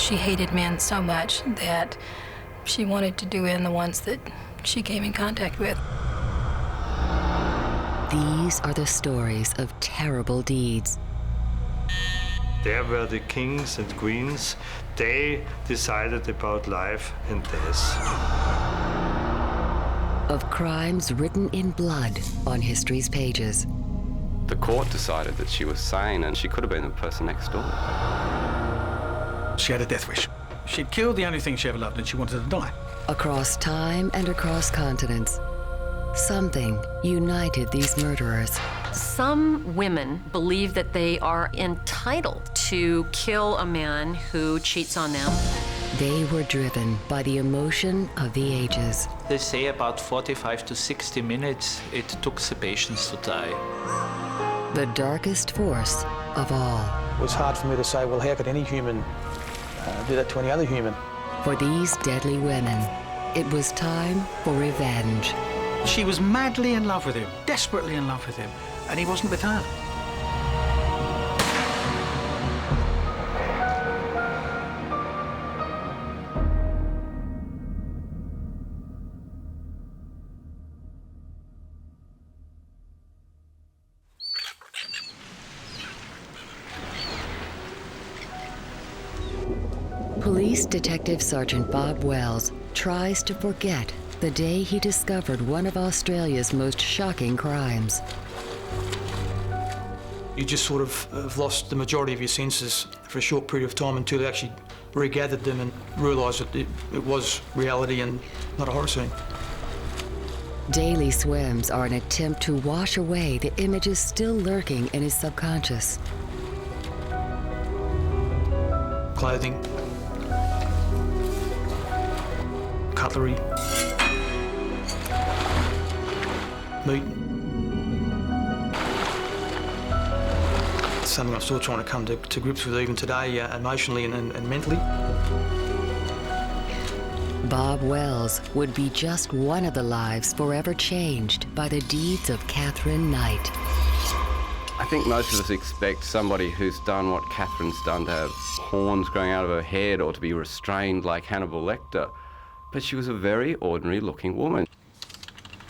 She hated men so much that she wanted to do in the ones that she came in contact with. These are the stories of terrible deeds. There were the kings and queens. They decided about life and death. Of crimes written in blood on history's pages. The court decided that she was sane and she could have been the person next door. She had a death wish. She'd killed the only thing she ever loved and she wanted to die. Across time and across continents, something united these murderers. Some women believe that they are entitled to kill a man who cheats on them. They were driven by the emotion of the ages. They say about 45 to 60 minutes it took the patients to die. The darkest force of all. It was hard for me to say, well, how could any human do that to any other human? For these deadly women, it was time for revenge. She was madly in love with him, desperately in love with him, and he wasn't with her. Police Detective Sergeant Bob Wells tries to forget the day he discovered one of Australia's most shocking crimes. You just sort of have lost the majority of your senses for a short period of time until you actually regathered them and realised that it was reality and not a horror scene. Daily swims are an attempt to wash away the images still lurking in his subconscious. Clothing, cutlery, meat. It's something I'm still trying to come to grips with even today, emotionally and mentally. Bob Wells would be just one of the lives forever changed by the deeds of Katherine Knight. I think most of us expect somebody who's done what Catherine's done to have horns growing out of her head or to be restrained like Hannibal Lecter. But she was a very ordinary-looking woman.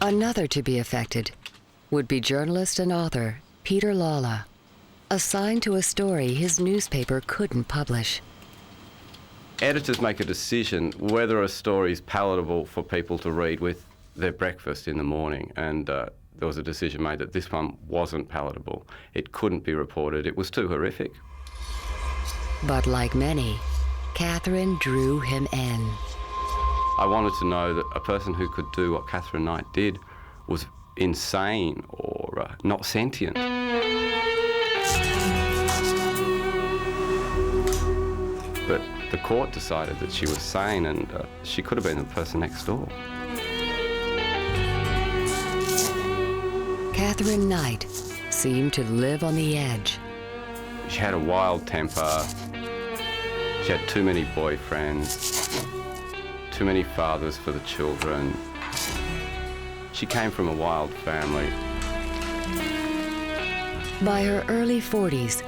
Another to be affected would be journalist and author Peter Lawler, assigned to a story his newspaper couldn't publish. Editors make a decision whether a story is palatable for people to read with their breakfast in the morning, and there was a decision made that this one wasn't palatable. It couldn't be reported. It was too horrific. But like many, Katherine drew him in. I wanted to know that a person who could do what Katherine Knight did was insane or not sentient. But the court decided that she was sane and she could have been the person next door. Katherine Knight seemed to live on the edge. She had a wild temper. She had too many boyfriends, too many fathers for the children. She came from a wild family. By her early 40s,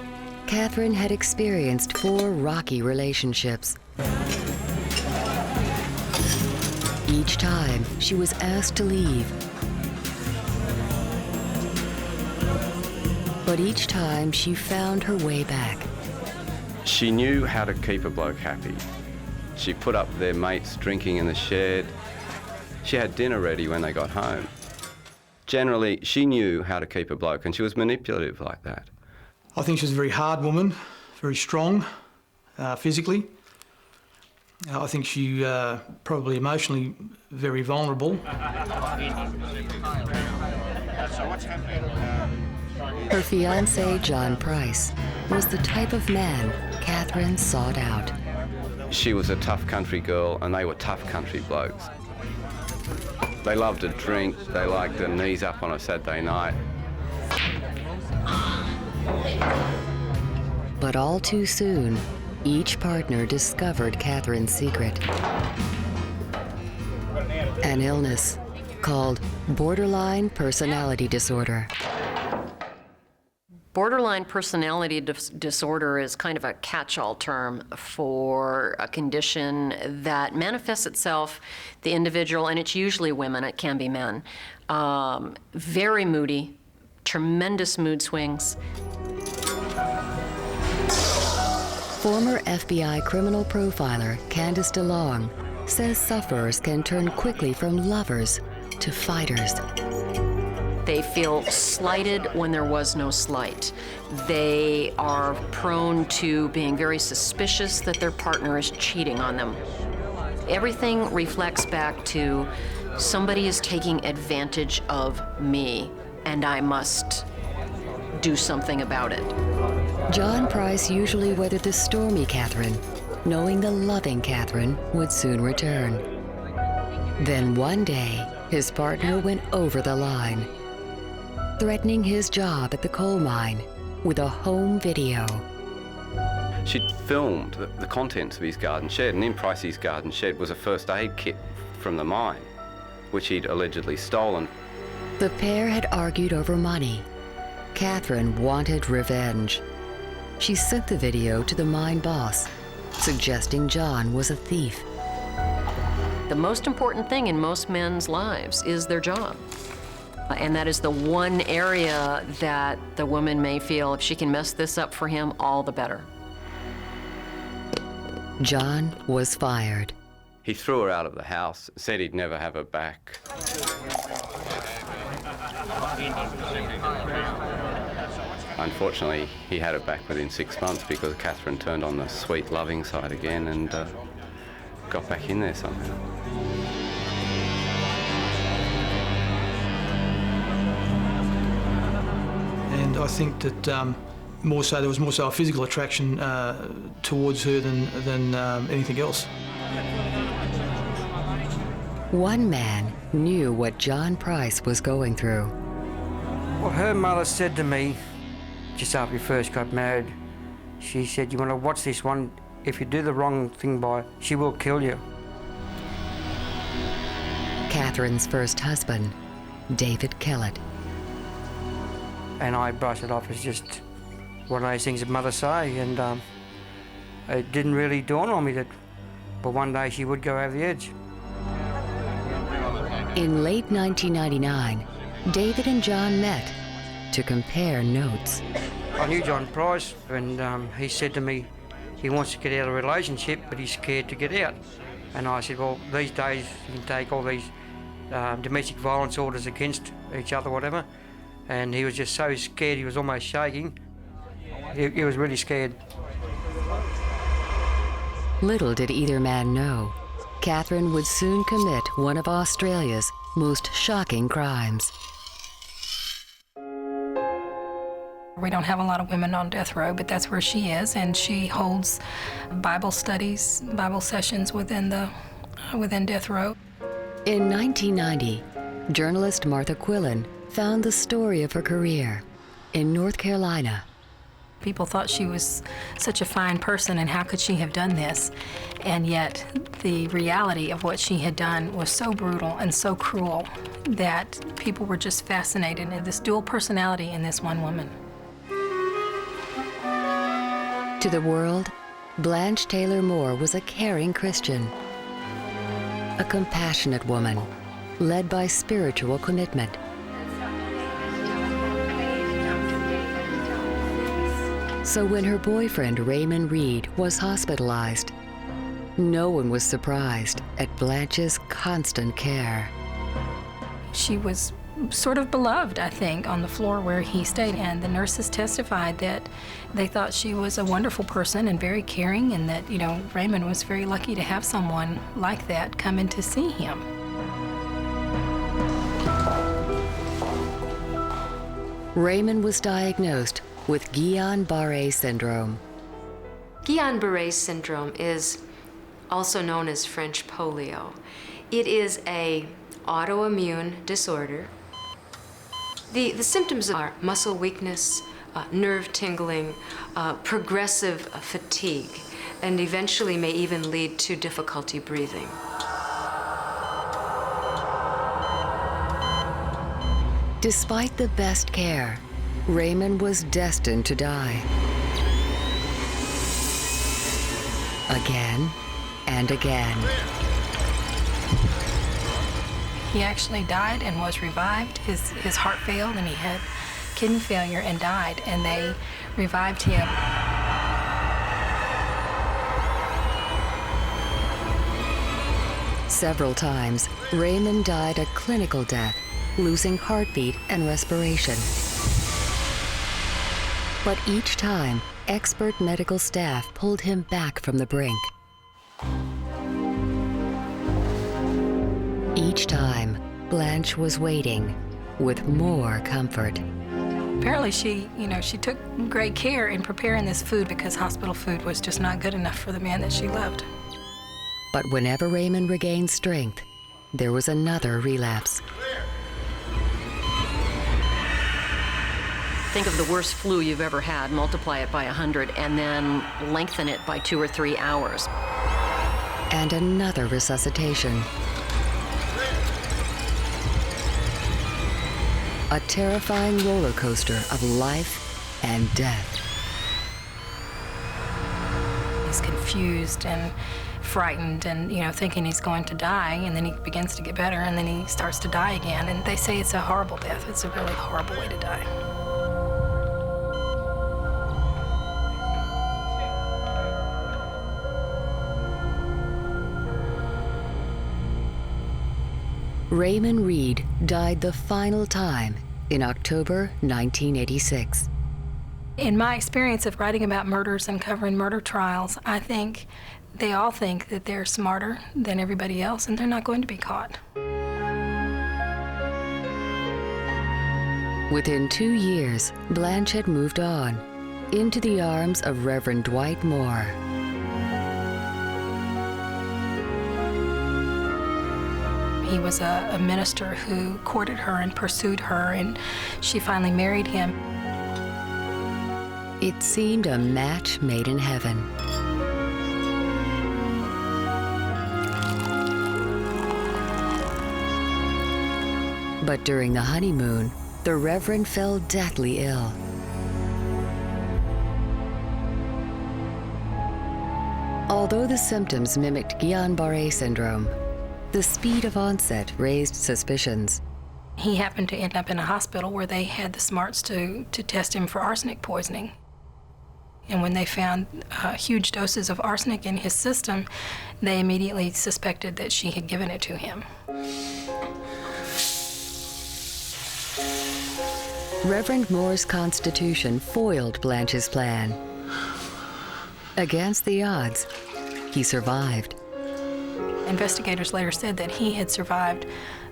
Katherine had experienced 4 rocky relationships. Each time, she was asked to leave. But each time, she found her way back. She knew how to keep a bloke happy. She put up their mates drinking in the shed. She had dinner ready when they got home. Generally, she knew how to keep a bloke, and she was manipulative like that. I think she was a very hard woman, very strong physically. I think she probably emotionally very vulnerable. Her fiancé, John Price, was the type of man Katherine sought out. She was a tough country girl, and they were tough country blokes. They loved to drink, they liked their knees up on a Saturday night. But all too soon, each partner discovered Katherine's secret. An illness called borderline personality disorder. Borderline personality disorder is kind of a catch-all term for a condition that manifests itself, the individual, and it's usually women, it can be men, very moody, tremendous mood swings. Former FBI criminal profiler Candace DeLong says sufferers can turn quickly from lovers to fighters. They feel slighted when there was no slight. They are prone to being very suspicious that their partner is cheating on them. Everything reflects back to somebody is taking advantage of me, and I must do something about it. John Price usually weathered the stormy Katherine, knowing the loving Katherine would soon return. Then one day, his partner went over the line, threatening his job at the coal mine with a home video. She'd filmed the contents of his garden shed, and in Pricey's garden shed was a first aid kit from the mine, which he'd allegedly stolen. The pair had argued over money. Katherine wanted revenge. She sent the video to the mine boss, suggesting John was a thief. The most important thing in most men's lives is their job. And that is the one area that the woman may feel if she can mess this up for him, all the better. John was fired. He threw her out of the house, said he'd never have her back. Unfortunately, he had her back within 6 months because Katherine turned on the sweet, loving side again and got back in there somehow. And I think that there was more so a physical attraction towards her than anything else. One man knew what John Price was going through. Well, her mother said to me, just after we first got married, she said, "You want to watch this one? If you do the wrong thing by, she will kill you." Katherine's first husband, David Kellett. And I brushed it off as just one of those things that mothers say, and it didn't really dawn on me that, but one day she would go over the edge. In late 1999, David and John met to compare notes. I knew John Price, and he said to me he wants to get out of a relationship, but he's scared to get out. And I said, well, these days you can take all these domestic violence orders against each other, whatever. And he was just so scared, he was almost shaking. He was really scared. Little did either man know, Katherine would soon commit one of Australia's most shocking crimes. We don't have a lot of women on death row, but that's where she is, and she holds Bible studies, Bible sessions within death row. In 1990, journalist Martha Quillen found the story of her career in North Carolina. People thought she was such a fine person, and how could she have done this? And yet, the reality of what she had done was so brutal and so cruel that people were just fascinated in this dual personality in this one woman. To the world, Blanche Taylor Moore was a caring Christian, a compassionate woman, led by spiritual commitment. So when her boyfriend Raymond Reed was hospitalized, no one was surprised at Blanche's constant care. She was sort of beloved, I think, on the floor where he stayed, and the nurses testified that they thought she was a wonderful person and very caring, and that, you know, Raymond was very lucky to have someone like that come in to see him. Raymond was diagnosed with Guillain-Barré syndrome. Guillain-Barré syndrome is also known as French polio. It is an autoimmune disorder. The symptoms are muscle weakness, nerve tingling, progressive fatigue, and eventually may even lead to difficulty breathing. Despite the best care, Raymond was destined to die. Again and again. He actually died and was revived. His heart failed and he had kidney failure and died, and they revived him. Several times, Raymond died a clinical death, losing heartbeat and respiration. But each time, expert medical staff pulled him back from the brink. Each time, Blanche was waiting with more comfort. Apparently she took great care in preparing this food because hospital food was just not good enough for the man that she loved. But whenever Raymond regained strength, there was another relapse. Think of the worst flu you've ever had, multiply it by 100, and then lengthen it by 2 or 3 hours. And another resuscitation. A terrifying roller coaster of life and death. He's confused and frightened and, thinking he's going to die, and then he begins to get better, and then he starts to die again. And they say it's a horrible death. It's a really horrible way to die. Raymond Reed died the final time in October 1986. In my experience of writing about murders and covering murder trials, I think they all think that they're smarter than everybody else, and they're not going to be caught. Within 2 years, Blanche had moved on into the arms of Reverend Dwight Moore. He was a minister who courted her and pursued her, and she finally married him. It seemed a match made in heaven. But during the honeymoon, the Reverend fell deathly ill. Although the symptoms mimicked Guillain-Barré syndrome, the speed of onset raised suspicions. He happened to end up in a hospital where they had the smarts to test him for arsenic poisoning. And when they found huge doses of arsenic in his system, they immediately suspected that she had given it to him. Reverend Moore's constitution foiled Blanche's plan. Against the odds, he survived. Investigators later said that he had survived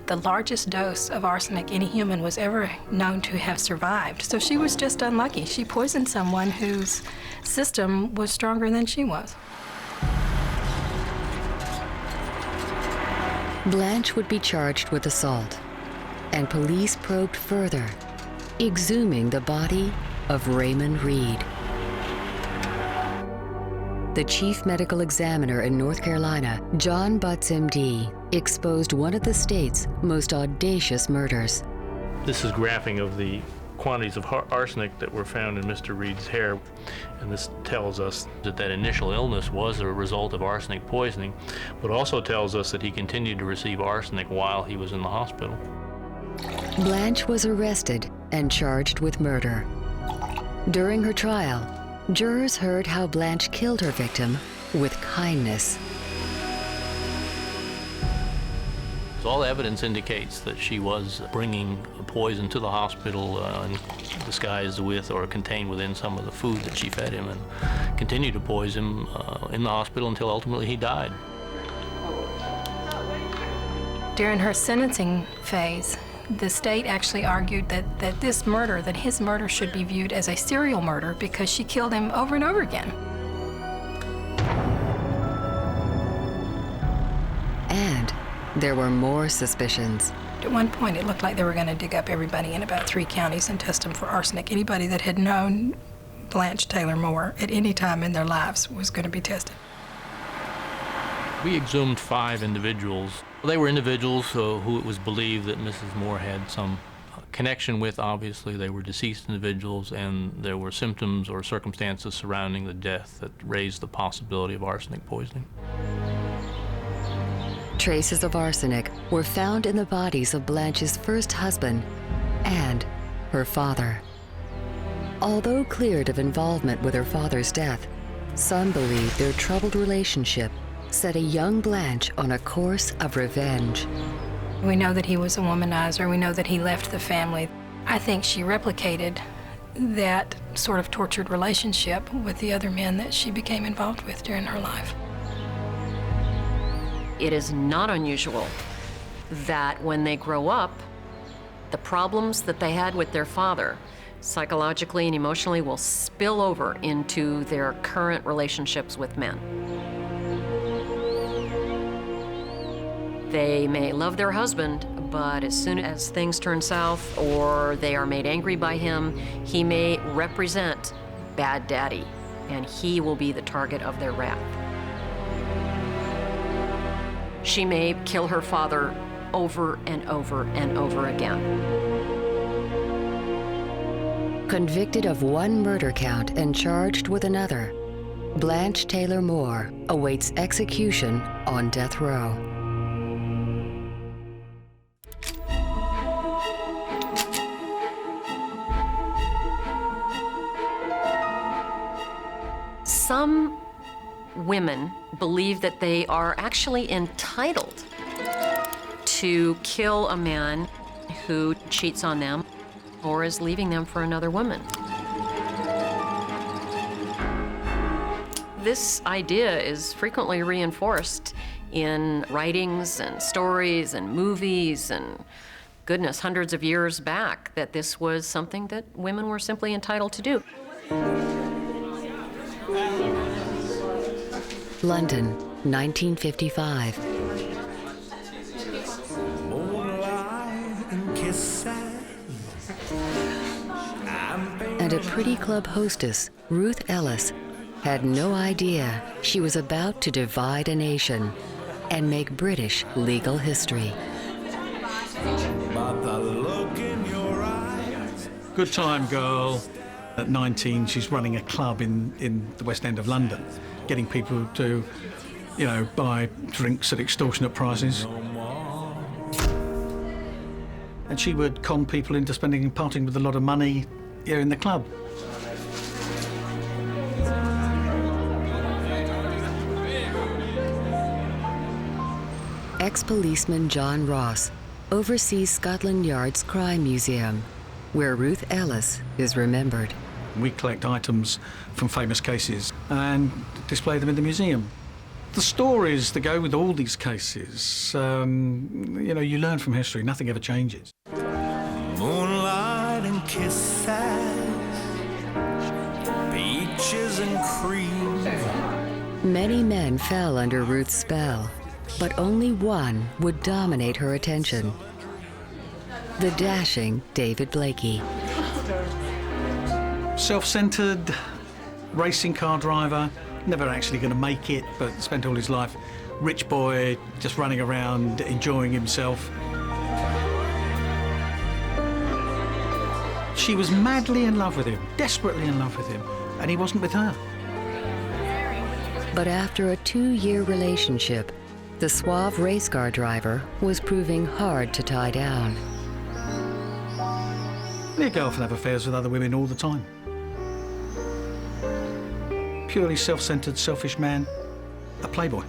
the largest dose of arsenic any human was ever known to have survived. So she was just unlucky. She poisoned someone whose system was stronger than she was. Blanche would be charged with assault, and police probed further, exhuming the body of Raymond Reed. The chief medical examiner in North Carolina, John Butts, MD, exposed one of the state's most audacious murders. This is graphing of the quantities of arsenic that were found in Mr. Reed's hair, and this tells us that that initial illness was a result of arsenic poisoning, but also tells us that he continued to receive arsenic while he was in the hospital. Blanche was arrested and charged with murder. During her trial, jurors heard how Blanche killed her victim with kindness. All evidence indicates that she was bringing poison to the hospital and disguised with or contained within some of the food that she fed him, and continued to poison him in the hospital until ultimately he died. During her sentencing phase, the state actually argued that his murder should be viewed as a serial murder because she killed him over and over again. And there were more suspicions. At one point, it looked like they were going to dig up everybody in about 3 counties and test them for arsenic. Anybody that had known Blanche Taylor Moore at any time in their lives was going to be tested. We exhumed 5 individuals. They were individuals who it was believed that Mrs. Moore had some connection with, obviously, they were deceased individuals, and there were symptoms or circumstances surrounding the death that raised the possibility of arsenic poisoning. Traces of arsenic were found in the bodies of Blanche's first husband and her father. Although cleared of involvement with her father's death, some believe their troubled relationship set a young Blanche on a course of revenge. We know that he was a womanizer. We know that he left the family. I think she replicated that sort of tortured relationship with the other men that she became involved with during her life. It is not unusual that when they grow up, the problems that they had with their father, psychologically and emotionally, will spill over into their current relationships with men. They may love their husband, but as soon as things turn south or they are made angry by him, he may represent bad daddy, and he will be the target of their wrath. She may kill her father over and over and over again. Convicted of one murder count and charged with another, Blanche Taylor Moore awaits execution on death row. Some women believe that they are actually entitled to kill a man who cheats on them or is leaving them for another woman. This idea is frequently reinforced in writings and stories and movies and, goodness, hundreds of years back, that this was something that women were simply entitled to do. London, 1955. And a pretty club hostess, Ruth Ellis, had no idea she was about to divide a nation and make British legal history. Good time girl. At 19, she's running a club in the West End of London, getting people to, buy drinks at extortionate prices. And she would con people into spending and parting with a lot of money here in the club. Ex-policeman John Ross oversees Scotland Yard's Crime Museum, where Ruth Ellis is remembered. We collect items from famous cases and display them in the museum. The stories that go with all these cases, you learn from history. Nothing ever changes. Moonlight and kisses, peaches and cream. Many men fell under Ruth's spell, but only one would dominate her attention: the dashing David Blakey. Self-centered, racing car driver, never actually going to make it, but spent all his life. Rich boy, just running around, enjoying himself. She was madly in love with him, desperately in love with him, and he wasn't with her. But after a 2-year relationship, the suave race car driver was proving hard to tie down. Your girl can have affairs with other women all the time. Purely self-centered, selfish man, a playboy.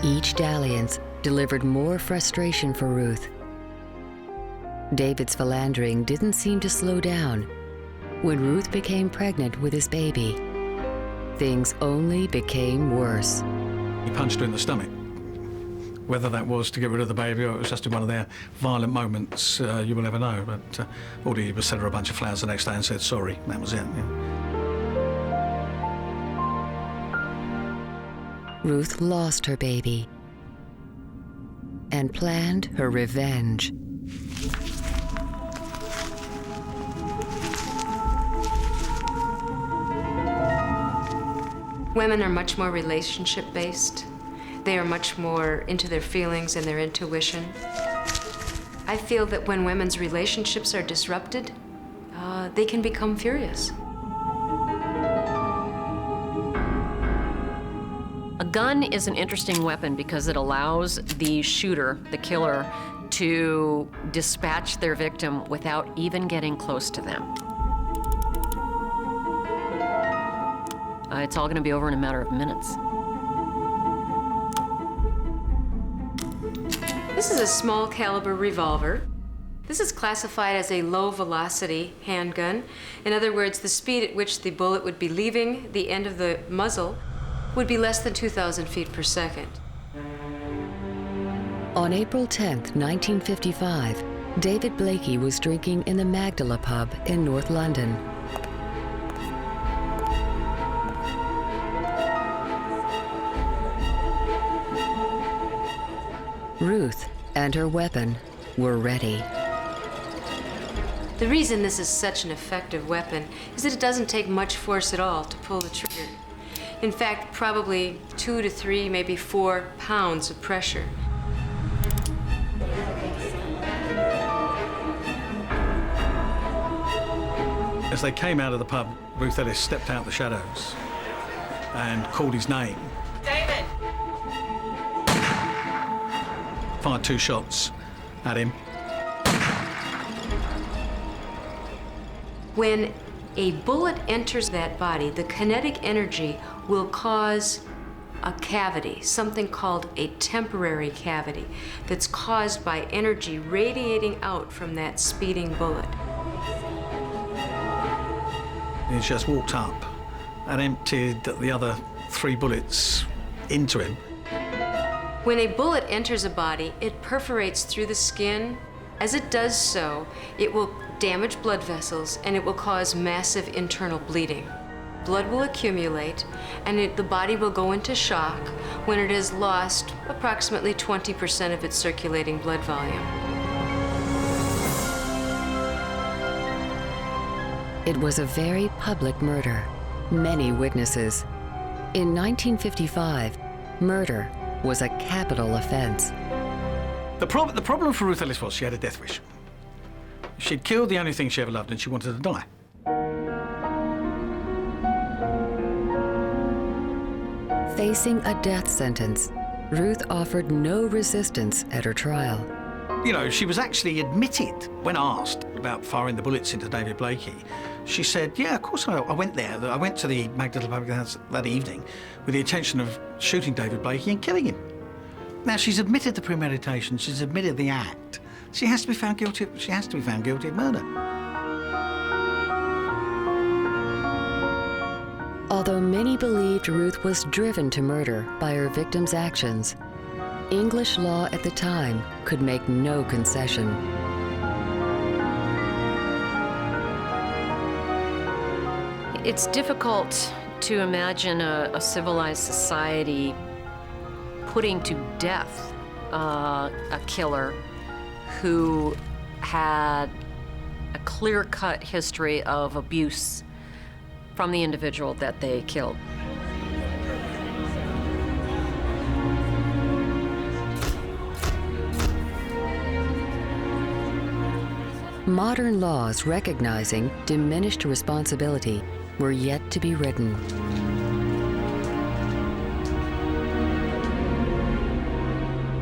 Each dalliance delivered more frustration for Ruth. David's philandering didn't seem to slow down. When Ruth became pregnant with his baby, things only became worse. He punched her in the stomach. Whether that was to get rid of the baby or it was just in one of their violent moments, you will never know. But all he did was send her a bunch of flowers the next day and said sorry. That was it. Yeah. Ruth lost her baby and planned her revenge. Women are much more relationship-based. They are much more into their feelings and their intuition. I feel that when women's relationships are disrupted, they can become furious. A gun is an interesting weapon because it allows the shooter, the killer, to dispatch their victim without even getting close to them. It's all going to be over in a matter of minutes. This is a small caliber revolver. This is classified as a low velocity handgun. In other words, the speed at which the bullet would be leaving the end of the muzzle would be less than 2,000 feet per second. On April 10, 1955, David Blakey was drinking in the Magdala pub in North London. Ruth and her weapon were ready. The reason this is such an effective weapon is that it doesn't take much force at all to pull the trigger. In fact, probably 2 to 3, maybe 4 pounds of pressure. As they came out of the pub, Ruth Ellis stepped out the shadows and called his name. David! Fired 2 shots at him. When a bullet enters that body, the kinetic energy will cause a cavity, something called a temporary cavity, that's caused by energy radiating out from that speeding bullet. He just walked up and emptied the other 3 bullets into him. When a bullet enters a body, it perforates through the skin. As it does so, it will damage blood vessels and it will cause massive internal bleeding. Blood will accumulate and the body will go into shock when it has lost approximately 20% of its circulating blood volume. It was a very public murder. Many witnesses. In 1955, murder was a capital offense. The problem for Ruth Ellis was she had a death wish. She'd killed the only thing she ever loved and she wanted to die. Facing a death sentence, Ruth offered no resistance at her trial. You know, she was actually admitted when asked about firing the bullets into David Blakey. She said, yeah, of course I went there. I went to the Magdala Public House that evening with the intention of shooting David Blakey and killing him. Now, she's admitted the premeditation, she's admitted the act. She has to be found guilty of murder. Although many believed Ruth was driven to murder by her victim's actions, English law at the time could make no concession. It's difficult to imagine a civilized society putting to death a killer who had a clear-cut history of abuse from the individual that they killed. Modern laws recognizing diminished responsibility were yet to be written.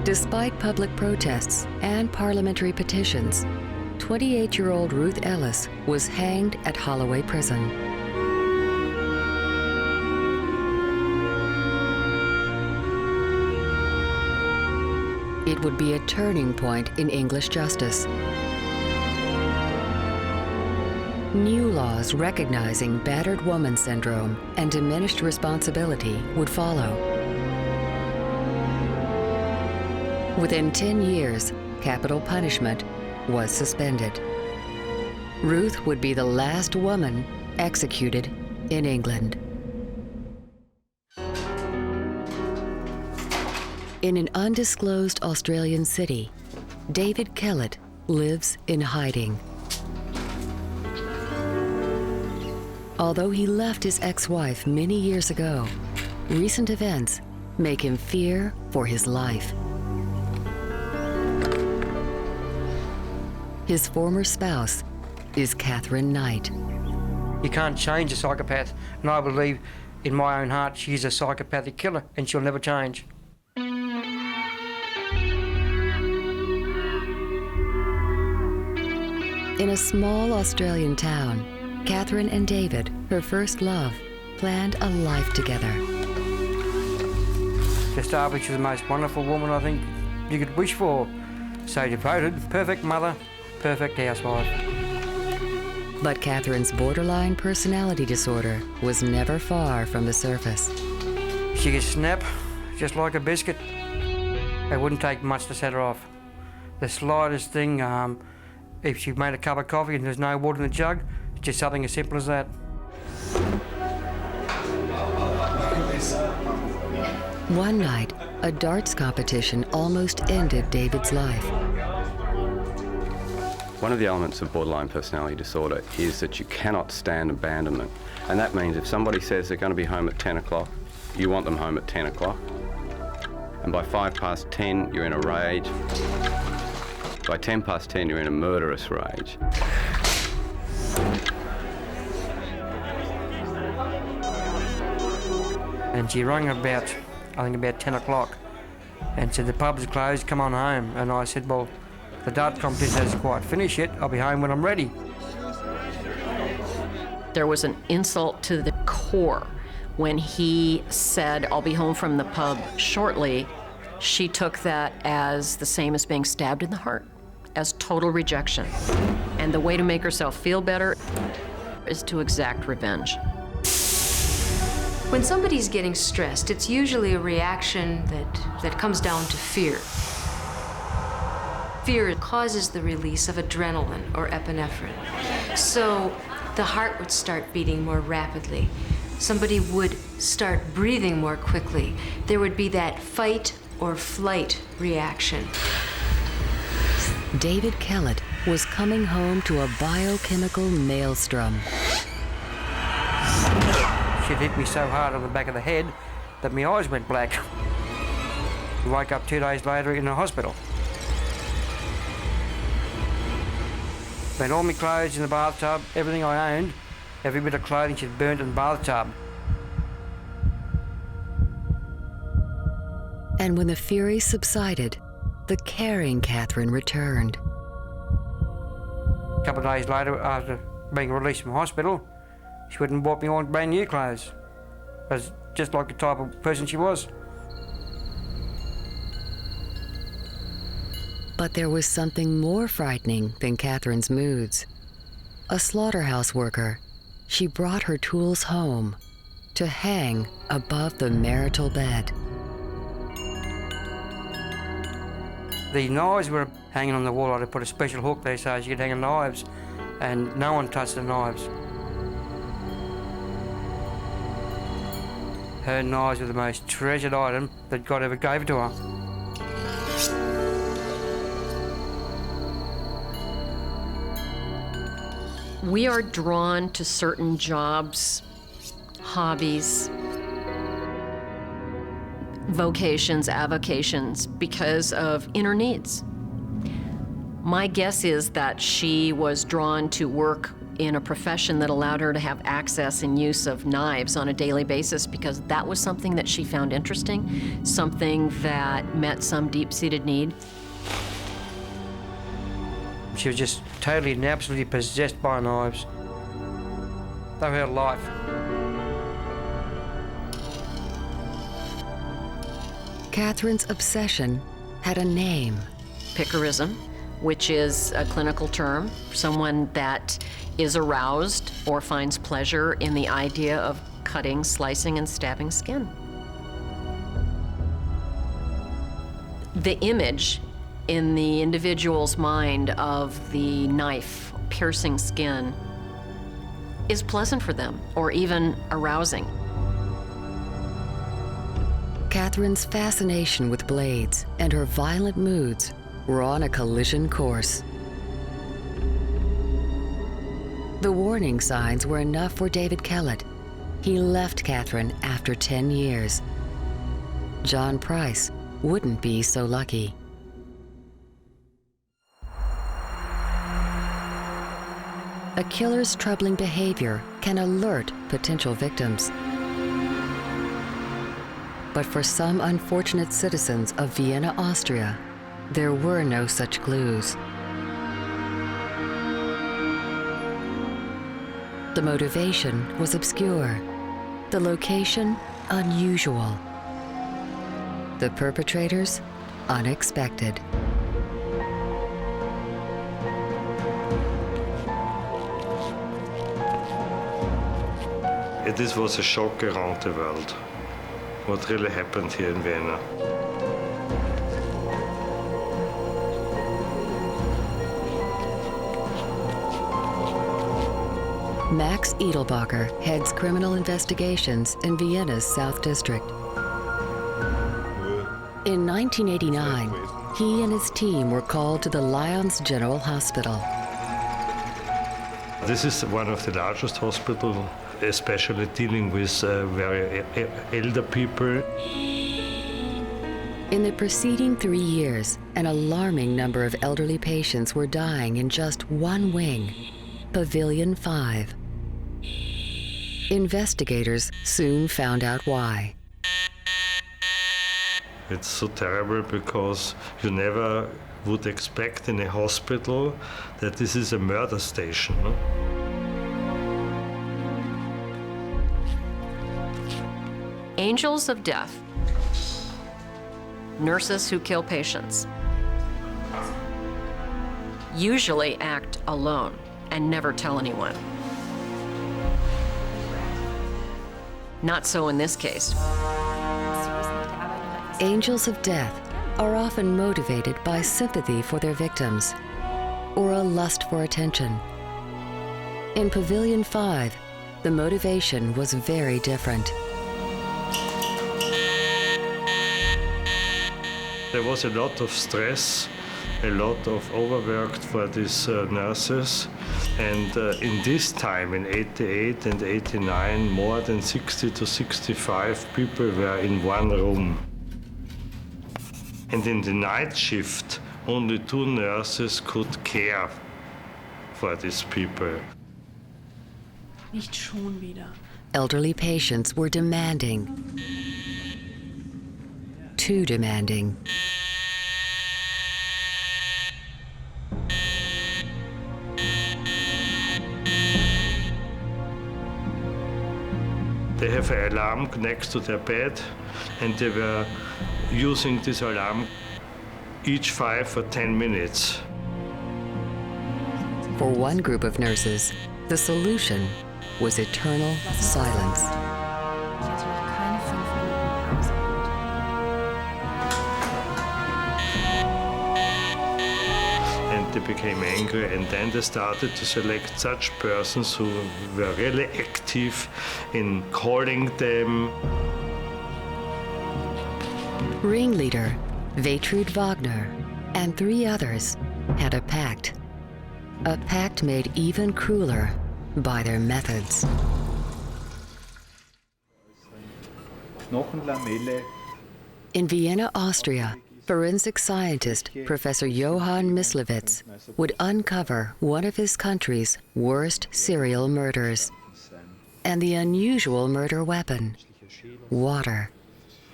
Despite public protests and parliamentary petitions, 28-year-old Ruth Ellis was hanged at Holloway Prison. It would be a turning point in English justice. New laws recognizing battered woman syndrome and diminished responsibility would follow. Within 10 years, capital punishment was suspended. Ruth would be the last woman executed in England. In an undisclosed Australian city, David Kellett lives in hiding. Although he left his ex-wife many years ago, recent events make him fear for his life. his former spouse, is Katherine Knight. You can't change a psychopath, and I believe in my own heart she's a psychopathic killer and she'll never change. In a small Australian town, Katherine and David, her first love, planned a life together. To start with, she's the most wonderful woman I think you could wish for. So devoted, perfect mother, perfect housewife. But Katherine's borderline personality disorder was never far from the surface. She could snap just like a biscuit. It wouldn't take much to set her off. The slightest thing, if she made a cup of coffee and there's no water in the jug, it's just something as simple as that. One night, a darts competition almost ended David's life. One of the elements of borderline personality disorder is that you cannot stand abandonment. And that means if somebody says they're going to be home at 10 o'clock, you want them home at 10 o'clock. And by 10:05, you're in a rage. By 10:10, you're in a murderous rage. And she rang about 10 o'clock and said, the pub's closed, come on home. And I said, well, the dart competition hasn't quite finished yet. I'll be home when I'm ready. There was an insult to the core when he said, I'll be home from the pub shortly. She took that as the same as being stabbed in the heart, as total rejection. And the way to make herself feel better is to exact revenge. When somebody's getting stressed, it's usually a reaction that comes down to fear. Fear causes the release of adrenaline or epinephrine. So the heart would start beating more rapidly. Somebody would start breathing more quickly. There would be that fight or flight reaction. David Kellett was coming home to a biochemical maelstrom. She'd hit me so hard on the back of the head that my eyes went black. I woke up 2 days later in a hospital. Spent all my clothes in the bathtub, everything I owned, every bit of clothing she'd burnt in the bathtub. And when the fury subsided, the caring Katherine returned. A couple of days later, after being released from hospital, she went and bought me all brand new clothes. It was just like the type of person she was. But there was something more frightening than Katherine's moods. A slaughterhouse worker, she brought her tools home to hang above the marital bed. The knives were hanging on the wall. I had put a special hook there so she could hang the knives, and no one touched the knives. Her knives were the most treasured item that God ever gave to her. We are drawn to certain jobs, hobbies, vocations, avocations, because of inner needs. My guess is that she was drawn to work in a profession that allowed her to have access and use of knives on a daily basis because that was something that she found interesting, something that met some deep-seated need. She was just totally and absolutely possessed by knives. They were her life. Katherine's obsession had a name. Picarism, which is a clinical term, someone that is aroused or finds pleasure in the idea of cutting, slicing, and stabbing skin. The image in the individual's mind of the knife piercing skin is pleasant for them or even arousing. Katherine's fascination with blades and her violent moods were on a collision course. The warning signs were enough for David Kellett. He left Katherine after 10 years. John Price wouldn't be so lucky. a killer's troubling behavior can alert potential victims. But for some unfortunate citizens of Vienna, Austria, there were no such clues. The motivation was obscure, the location unusual, the perpetrators unexpected. This was a shock around the world, what really happened here in Vienna. Max Edelbacher heads criminal investigations in Vienna's South District. In 1989, he and his team were called to the Lainz General Hospital. This is one of the largest hospitals, especially dealing with very elder people. In the preceding 3 years, an alarming number of elderly patients were dying in just one wing, Pavilion 5. Investigators soon found out why. It's so terrible because you never would expect in a hospital that this is a murder station. No? Angels of Death. Nurses who kill patients. Usually act alone and never tell anyone. Not so in this case. Angels of Death are often motivated by sympathy for their victims or a lust for attention. In Pavilion 5, the motivation was very different. There was a lot of stress, a lot of overwork for these nurses. And in this time, in 88 and 89, more than 60 to 65 people were in one room. And in the night shift, only 2 nurses could care for these people. Nicht schon wieder. Elderly patients were demanding. Too demanding. They have an alarm next to their bed, and they were using this alarm each 5 or 10 minutes. For one group of nurses, the solution was eternal silence. And they became angry, and then they started to select such persons who were really active in calling them. Ringleader Gertrude Wagner and 3 others had a pact made even crueler by their methods. In Vienna, Austria, forensic scientist Professor Johann Mislewitz would uncover one of his country's worst serial murders and the unusual murder weapon, water.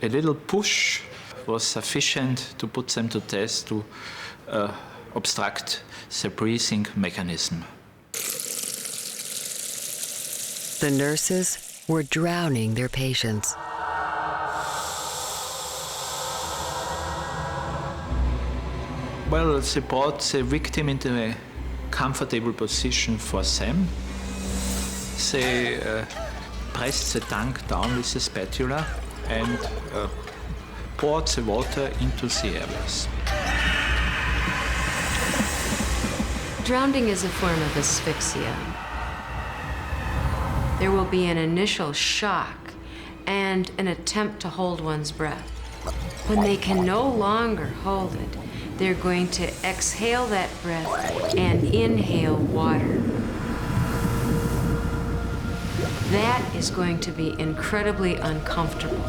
A little push was sufficient to put them to test to obstruct the breathing mechanism. The nurses were drowning their patients. Well, they brought the victim into a comfortable position for them. They pressed the tank down with a spatula and poured the water into the airways. Drowning is a form of asphyxia. There will be an initial shock and an attempt to hold one's breath. When they can no longer hold it, they're going to exhale that breath and inhale water. That is going to be incredibly uncomfortable.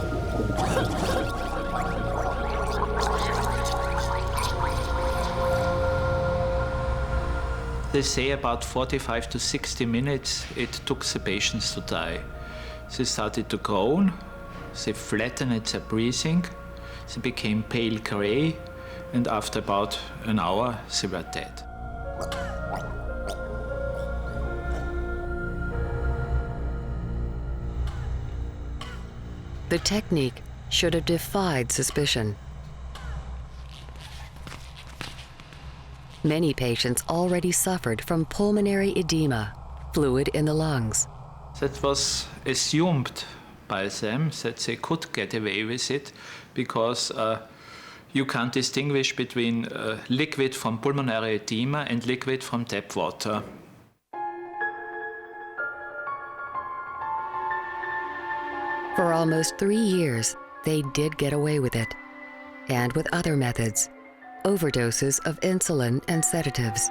They say about 45 to 60 minutes it took the patients to die. They started to groan, they flattened their breathing, they became pale gray, and after about an hour they were dead. The technique should have defied suspicion. Many patients already suffered from pulmonary edema, fluid in the lungs. That was assumed by them that they could get away with it because you can't distinguish between liquid from pulmonary edema and liquid from tap water. For almost 3 years, they did get away with it, and with other methods, overdoses of insulin and sedatives.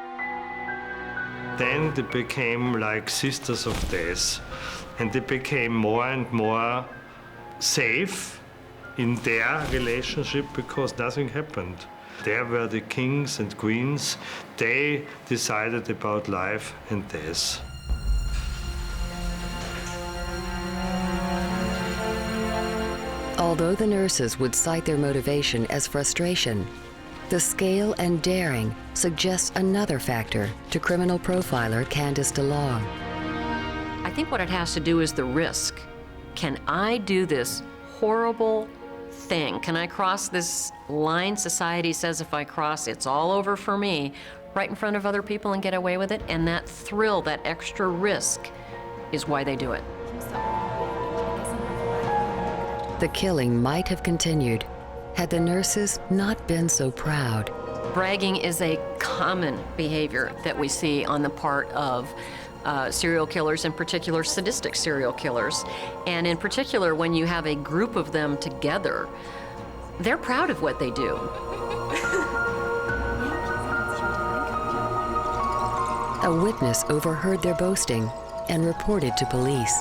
Then they became like sisters of death, and they became more and more safe in their relationship because nothing happened. There were the kings and queens. They decided about life and death. Although the nurses would cite their motivation as frustration, the scale and daring suggests another factor to criminal profiler Candace DeLong. I think what it has to do is the risk. Can I do this horrible thing? Can I cross this line society says if I cross, it's all over for me, right in front of other people and get away with it? And that thrill, that extra risk, is why they do it. The killing might have continued had the nurses not been so proud. Bragging is a common behavior that we see on the part of serial killers, in particular sadistic serial killers. And in particular, when you have a group of them together, they're proud of what they do. A witness overheard their boasting and reported to police.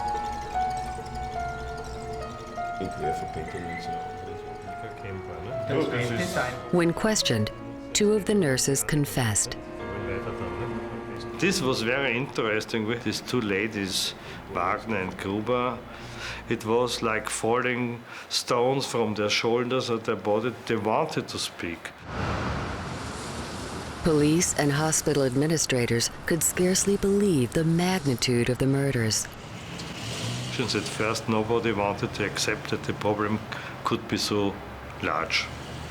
When questioned, 2 of the nurses confessed. This was very interesting with these 2 ladies, Wagner and Gruber. It was like falling stones from their shoulders or their body. They wanted to speak. Police and hospital administrators could scarcely believe the magnitude of the murders. At first, nobody wanted to accept that the problem could be so large.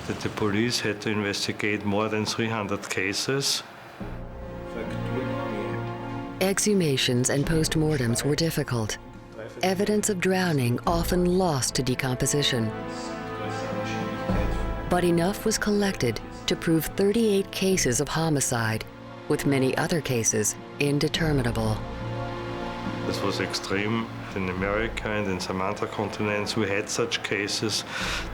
That the police had to investigate more than 300 cases. Exhumations and postmortems were difficult. Evidence of drowning often lost to decomposition. But enough was collected to prove 38 cases of homicide, with many other cases indeterminable. This was extreme. In America and in some other continents, we had such cases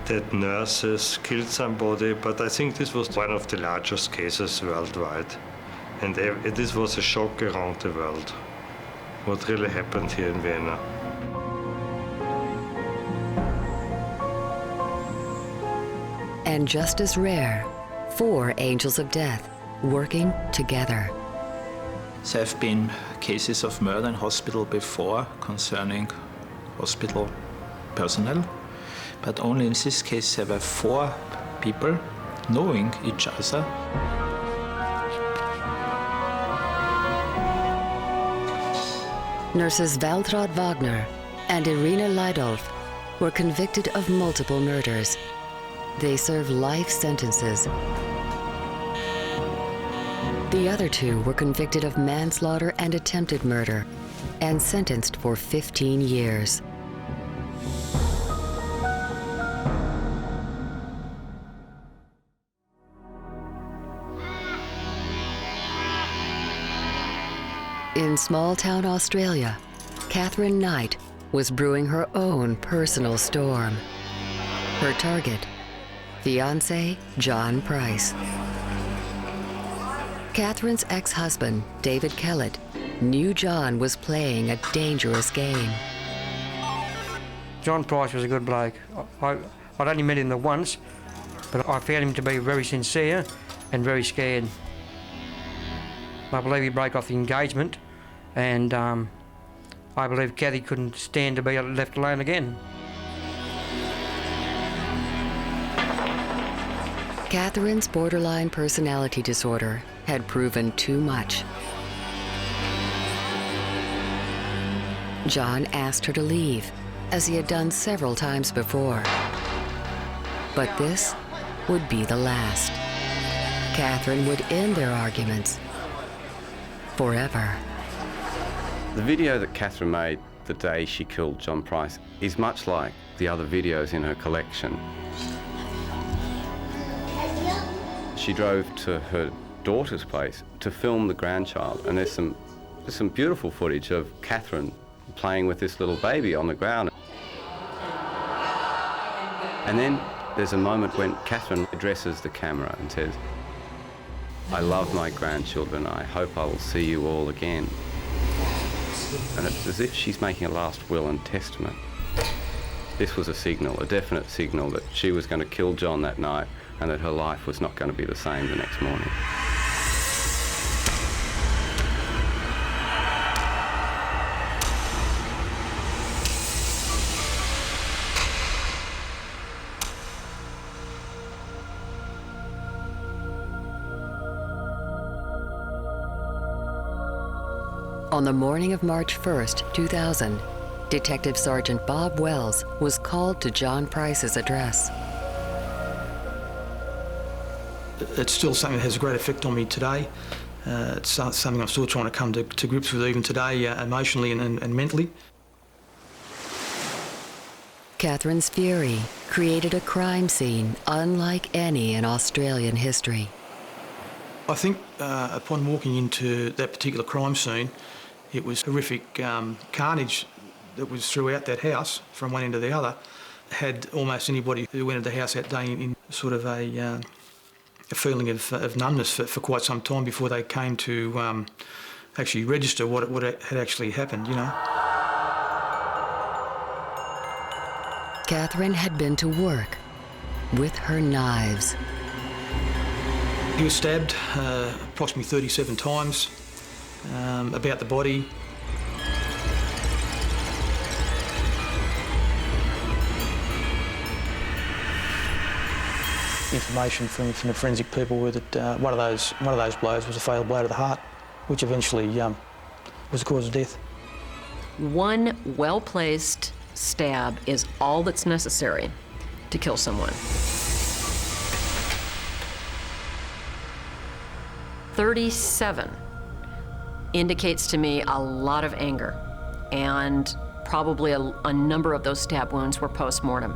that nurses killed somebody, but I think this was one of the largest cases worldwide. And this was a shock around the world, what really happened here in Vienna. And just as rare, 4 angels of death working together. There have been cases of murder in hospital before concerning hospital personnel, but only in this case there were 4 people knowing each other. Nurses Waltraud Wagner and Irina Leidolf were convicted of multiple murders. They served life sentences. The other 2 were convicted of manslaughter and attempted murder and sentenced for 15 years. In small-town Australia, Katherine Knight was brewing her own personal storm. Her target, fiancé John Price. Katherine's ex-husband, David Kellett, knew John was playing a dangerous game. John Price was a good bloke. I'd only met him once, but I found him to be very sincere and very scared. I believe he broke off the engagement, and I believe Kathy couldn't stand to be left alone again. Katherine's borderline personality disorder had proven too much. John asked her to leave, as he had done several times before. But this would be the last. Katherine would end their arguments forever. The video that Katherine made the day she killed John Price is much like the other videos in her collection. She drove to her daughter's place to film the grandchild, and there's some beautiful footage of Katherine playing with this little baby on the ground. And then there's a moment when Katherine addresses the camera and says, "I love my grandchildren. I hope I will see you all again." And it's as if she's making a last will and testament. This was a signal, a definite signal that she was going to kill John that night and that her life was not going to be the same the next morning. On the morning of March 1st, 2000, Detective Sergeant Bob Wells was called to John Price's address. It's still something that has a great effect on me today. It's something I'm still trying to come to grips with even today, emotionally and mentally. Katherine's fury created a crime scene unlike any in Australian history. I think upon walking into that particular crime scene, it was horrific carnage that was throughout that house from one end to the other. Had almost anybody who went into the house that day in sort of a feeling of numbness for quite some time before they came to actually register what had actually happened, you know. Katherine had been to work with her knives. He was stabbed approximately 37 times, about the body. Information from the forensic people were that one of those blows was a fatal blow to the heart, which eventually was the cause of death. One well-placed stab is all that's necessary to kill someone. 37 indicates to me a lot of anger, and probably a number of those stab wounds were post-mortem.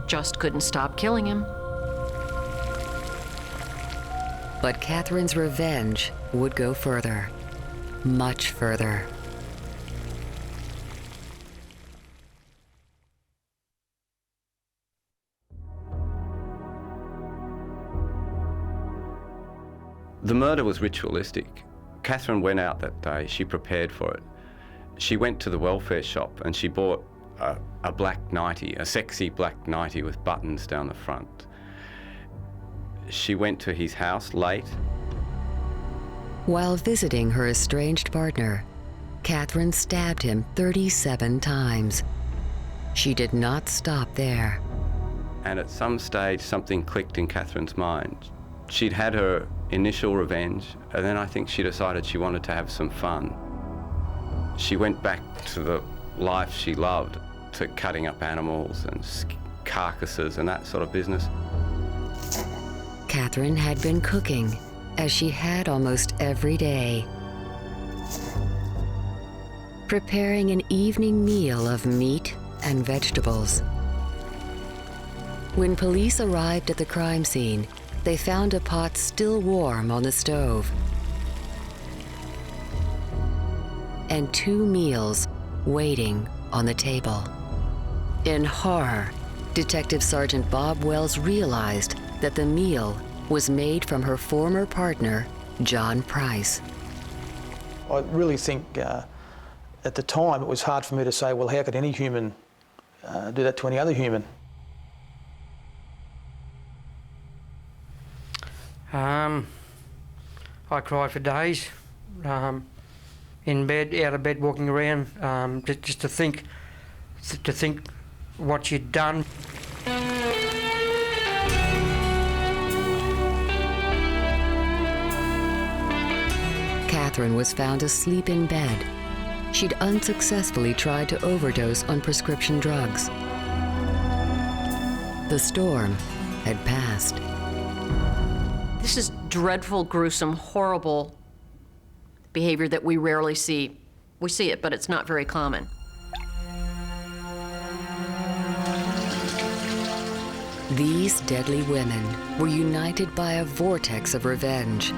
Just couldn't stop killing him. But Katherine's revenge would go further, much further. The murder was ritualistic. Katherine went out that day, she prepared for it. She went to the welfare shop and she bought a black nightie, a sexy black nightie with buttons down the front. She went to his house late. While visiting her estranged partner, Katherine stabbed him 37 times. She did not stop there. And at some stage, something clicked in Katherine's mind. She'd had her initial revenge, and then I think she decided she wanted to have some fun. She went back to the life she loved, to cutting up animals and carcasses and that sort of business. Katherine had been cooking, as she had almost every day, preparing an evening meal of meat and vegetables. When police arrived at the crime scene, they found a pot still warm on the stove and 2 meals waiting on the table. In horror, Detective Sergeant Bob Wells realized that the meal was made from her former partner, John Price. I really think at the time it was hard for me to say, well, how could any human do that to any other human? I cried for days, in bed, out of bed, walking around, just to think what she'd done. Katherine was found asleep in bed. She'd unsuccessfully tried to overdose on prescription drugs. The storm had passed. This is dreadful, gruesome, horrible behavior that we rarely see. We see it, but it's not very common. These deadly women were united by a vortex of revenge.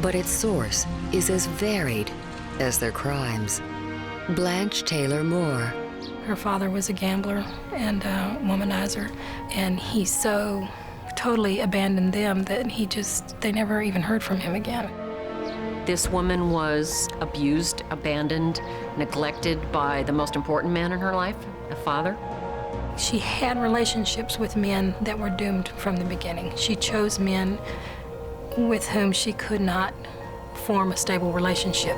But its source is as varied as their crimes. Blanche Taylor Moore. Her father was a gambler and a womanizer, and he so totally abandoned them that they never even heard from him again. This woman was abused, abandoned, neglected by the most important man in her life, a father. She had relationships with men that were doomed from the beginning. She chose men with whom she could not form a stable relationship.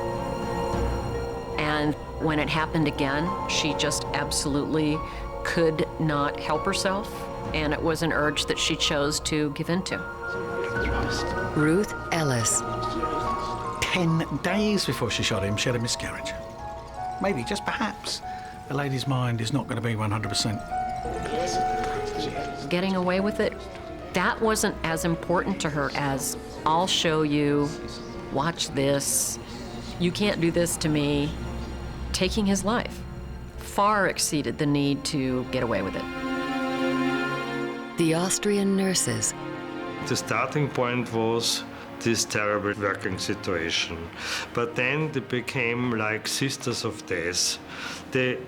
And when it happened again, she just absolutely could not help herself, and it was an urge that she chose to give into. Ruth Ellis. 10 days before she shot him, she had a miscarriage. Maybe, just perhaps, the lady's mind is not going to be 100%. Getting away with it, that wasn't as important to her as, I'll show you, watch this, you can't do this to me. Taking his life far exceeded the need to get away with it. The Austrian nurses. The starting point was this terrible working situation. But then they became like sisters of death.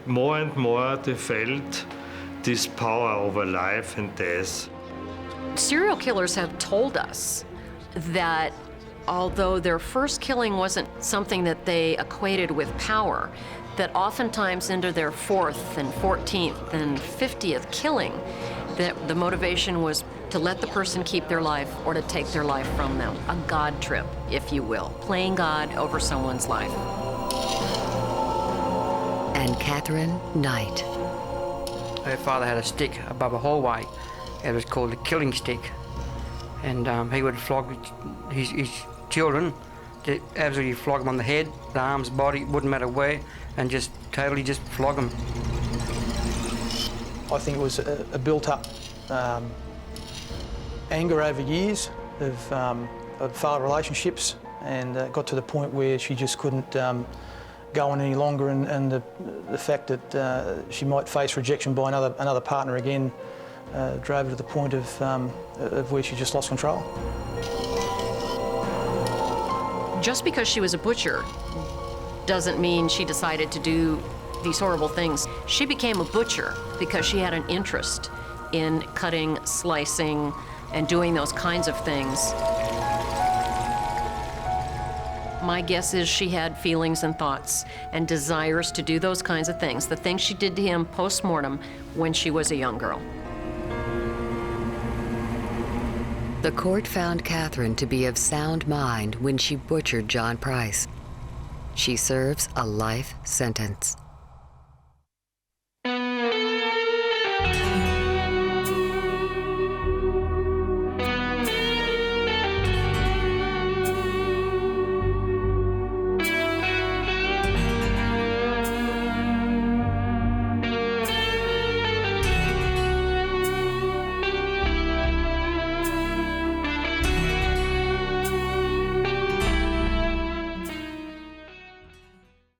More and more they felt this power over life and death. Serial killers have told us that although their first killing wasn't something that they equated with power, that oftentimes into their 4th and 14th and 50th killing, that the motivation was to let the person keep their life or to take their life from them. A God trip, if you will. Playing God over someone's life. And Katherine Knight. Her father had a stick above a hallway. It was called the killing stick. And he would flog his children, absolutely flog them on the head, the arms, body, wouldn't matter where, and just totally just flog them. I think it was a built-up anger over years of failed relationships, and got to the point where she just couldn't go on any longer, and the fact that she might face rejection by another partner again drove her to the point of where she just lost control. Just because she was a butcher doesn't mean she decided to do these horrible things. She became a butcher because she had an interest in cutting, slicing, and doing those kinds of things. My guess is she had feelings and thoughts and desires to do those kinds of things, the things she did to him post-mortem when she was a young girl. The court found Katherine to be of sound mind when she butchered John Price. She serves a life sentence.